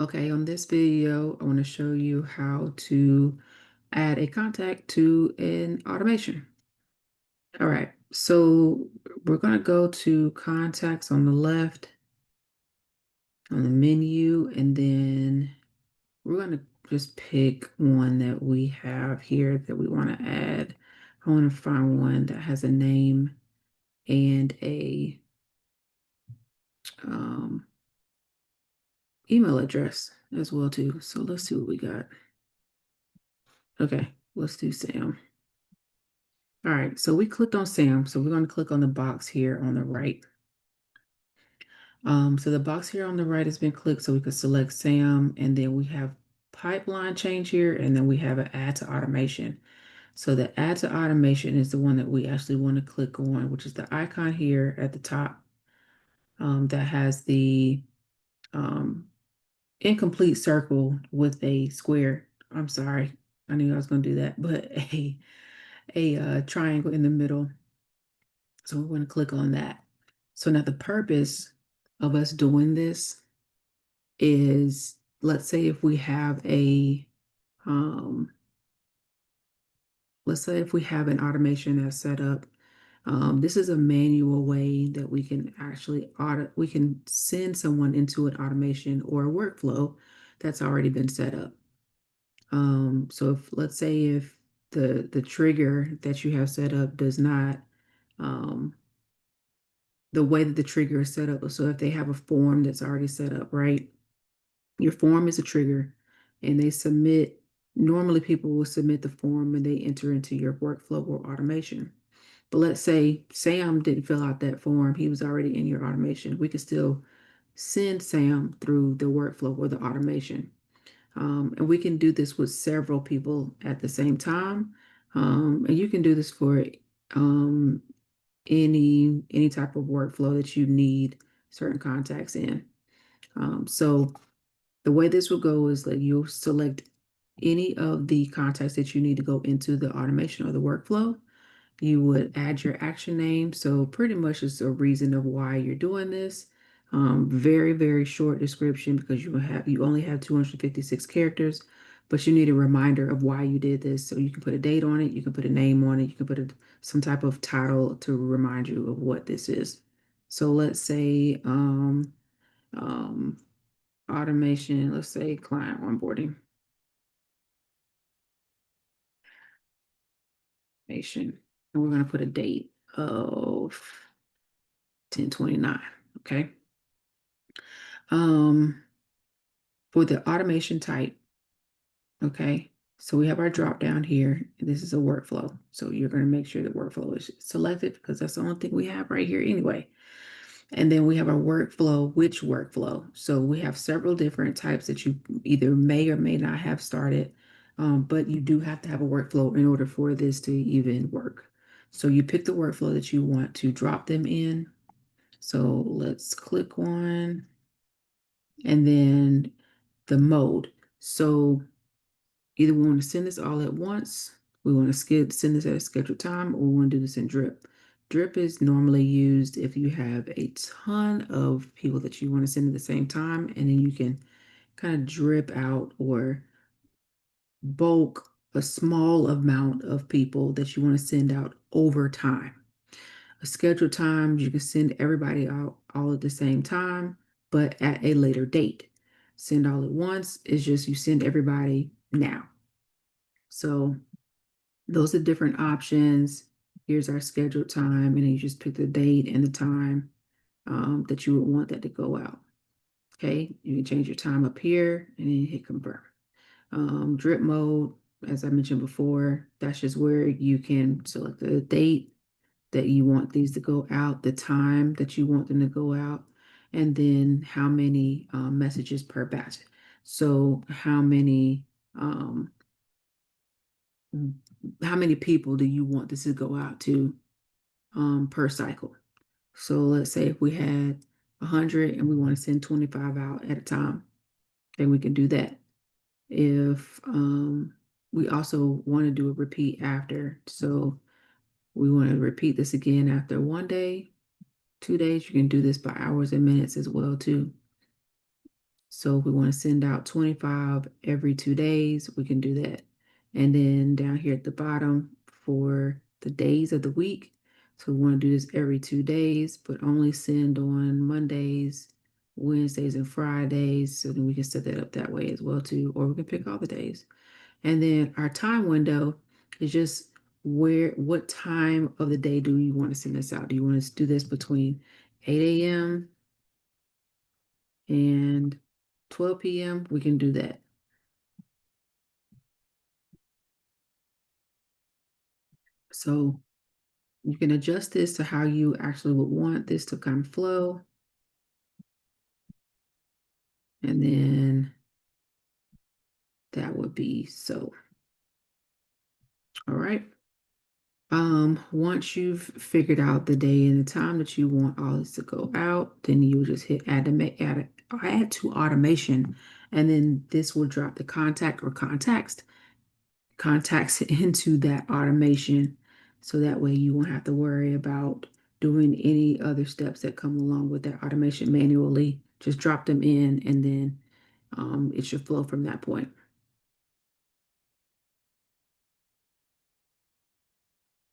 Okay, on this video, I want to show you how to add a contact to an automation. All right, so we're going to go to contacts on the left on the menu, and then we're going to just pick one that we have here that we want to add. I want to find one that has a name and a um, email address as well too. So let's see what we got. Okay, let's do Sam. All right, so we clicked on Sam, so we're going to click on the box here on the right. So the box here on the right has been clicked, so we could select Sam, and then we have pipeline change here, and then we have an add to automation. So the add to automation is the one that we actually want to click on, which is the icon here at the top that has the um, incomplete circle with a square. I'm sorry, I knew I was going to do that, but a triangle in the middle. So we're going to click on that. So now the purpose of us doing this is, let's say if we have um, let's say if we have an automation that's set up, this is a manual way that we can actually we can send someone into an automation or a workflow that's already been set up. So if, let's say if the trigger that you have set up does not, um, the way that the trigger is set up. So if they have a form that's already set up, right? Your form is a trigger and they submit, normally people will submit the form and they enter into your workflow or automation. But let's say Sam didn't fill out that form, he was already in your automation. We could still send Sam through the workflow or the automation. And we can do this with several people at the same time. And you can do this for um, any type of workflow that you need certain contacts in. So the way this will go is that you'll select any of the contacts that you need to go into the automation or the workflow. You would add your action name. So pretty much it's a reason of why you're doing this. Very, very short description because you only have 256 characters, but you need a reminder of why you did this. So you can put a date on it, you can put a name on it, you can put some type of title to remind you of what this is. So let's say um, automation, let's say client onboarding. Automation. And we're going to put a date of 10/29. Okay. Um, for the automation type, okay. So we have our drop down here. This is a workflow. So you're going to make sure the workflow is selected because that's the only thing we have right here anyway. And then we have our workflow, which workflow. So we have several different types that you either may or may not have started, but you do have to have a workflow in order for this to even work. So you pick the workflow that you want to drop them in. So let's click on, and then the mode. So either we want to send this all at once, we want to send this at a scheduled time, or we want to do this in drip. Drip is normally used if you have a ton of people that you want to send at the same time, and then you can kind of drip out or bulk a small amount of people that you want to send out over time. A scheduled time, you can send everybody out all at the same time, but at a later date. Send all at once is just you send everybody now. So those are different options. Here's our scheduled time, and then you just pick the date and the time that you would want that to go out. Okay, you can change your time up here and then hit confirm. Drip mode, as I mentioned before, that's just where you can select the date that you want these to go out, the time that you want them to go out, and then how many messages per batch. So um, how many people do you want this to go out to per cycle? So let's say if we had 100 and we want to send 25 out at a time, then we can do that. If we also want to do a repeat after, so we want to repeat this again after 1 day, 2 days, you can do this by hours and minutes as well too. So if we want to send out 25 every 2 days, we can do that. And then down here at the bottom for the days of the week. So we want to do this every 2 days, but only send on Mondays, Wednesdays, and Fridays. So then we can set that up that way as well too, or we can pick all the days. And then our time window is just what time of the day do you want to send this out? Do you want to do this between 8 a.m. and 12 p.m.? We can do that. So you can adjust this to how you actually would want this to kind of flow. And then that would be so. All right. Once you've figured out the day and the time that you want all this to go out, then you just hit add to automation, and then this will drop the contact or contacts into that automation. So that way you won't have to worry about doing any other steps that come along with that automation manually. Just drop them in and then it should flow from that point.